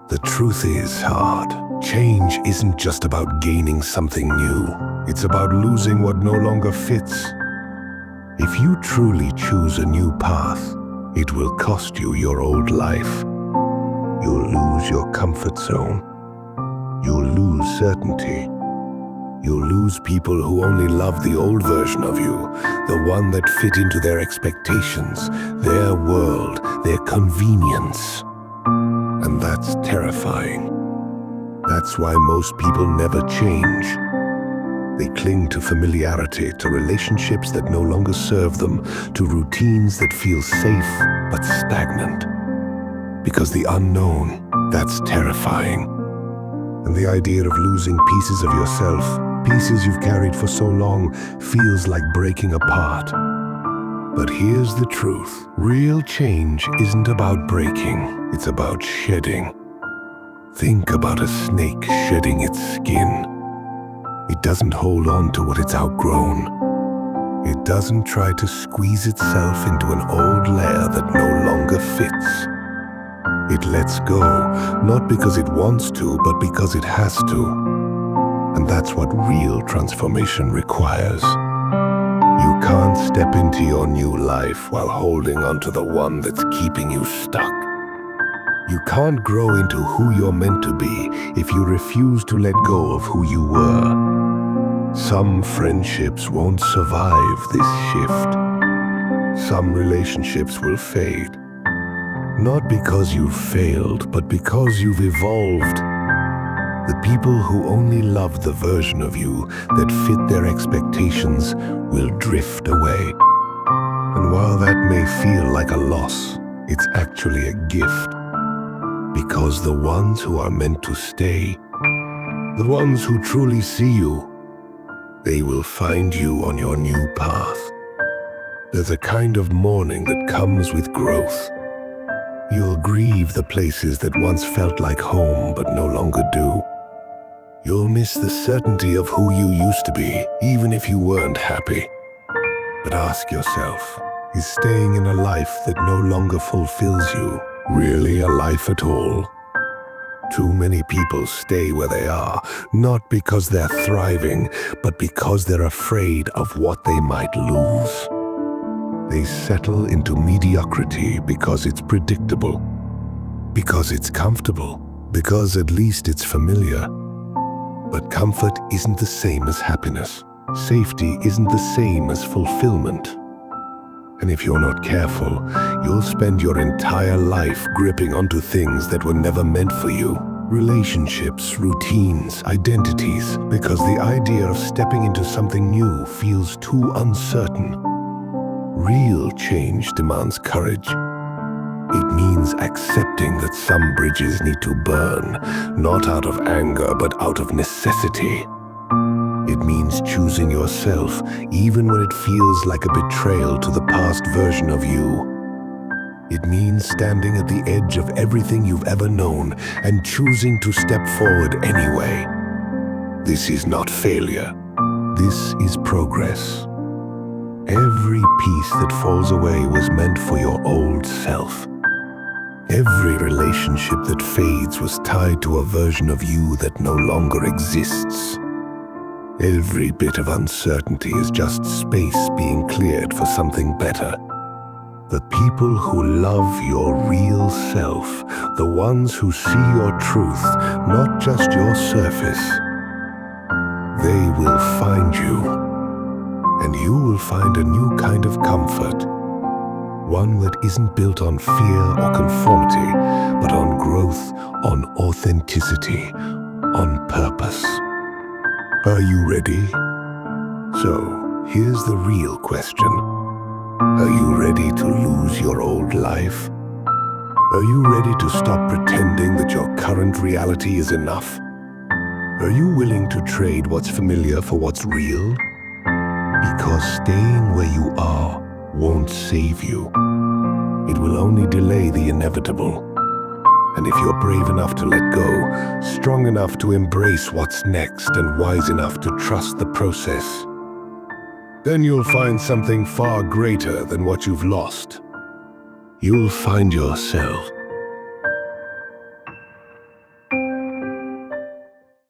The truth is hard. Change isn't just about gaining something new. It's about losing what no longer fits. If you truly choose a new path, it will cost you your old life. You'll lose your comfort zone. You'll lose certainty. You'll lose people who only love the old version of you, the one that fit into their expectations, their world, their convenience. And that's terrifying. That's why most people never change. They cling to familiarity, to relationships that no longer serve them, to routines that feel safe but stagnant. Because the unknown, that's terrifying. And the idea of losing pieces of yourself, pieces you've carried for so long, feels like breaking apart. But here's the truth. Real change isn't about breaking, it's about shedding. Think about a snake shedding its skin. It doesn't hold on to what it's outgrown. It doesn't try to squeeze itself into an old layer that no longer fits. It lets go, not because it wants to, but because it has to. And that's what real transformation requires. You can't step into your new life while holding onto the one that's keeping you stuck. You can't grow into who you're meant to be if you refuse to let go of who you were. Some friendships won't survive this shift. Some relationships will fade. Not because you've failed, but because you've evolved. The people who only love the version of you that fit their expectations will drift away. And while that may feel like a loss, it's actually a gift. Because the ones who are meant to stay, the ones who truly see you, they will find you on your new path. There's a kind of mourning that comes with growth. You'll grieve the places that once felt like home but no longer do. You'll miss the certainty of who you used to be, even if you weren't happy. But ask yourself, is staying in a life that no longer fulfills you really a life at all? Too many people stay where they are, not because they're thriving, but because they're afraid of what they might lose. They settle into mediocrity because it's predictable, because it's comfortable, because at least it's familiar. But comfort isn't the same as happiness. Safety isn't the same as fulfillment. And if you're not careful, you'll spend your entire life gripping onto things that were never meant for you. Relationships, routines, identities, because the idea of stepping into something new feels too uncertain. Real change demands courage. It means accepting that some bridges need to burn, not out of anger, but out of necessity. It means choosing yourself, even when it feels like a betrayal to the past version of you. It means standing at the edge of everything you've ever known and choosing to step forward anyway. This is not failure. This is progress. Every piece that falls away was meant for your old self. Every relationship that fades was tied to a version of you that no longer exists. Every bit of uncertainty is just space being cleared for something better. The people who love your real self, the ones who see your truth, not just your surface, they will find you. And you will find a new kind of comfort. One that isn't built on fear or conformity, but on growth, on authenticity, on purpose. Are you ready? So, here's the real question. Are you ready to lose your old life? Are you ready to stop pretending that your current reality is enough? Are you willing to trade what's familiar for what's real? Because staying where you are won't save you. It will only delay the inevitable. And if you're brave enough to let go, strong enough to embrace what's next, and wise enough to trust the process, then you'll find something far greater than what you've lost. You'll find yourself.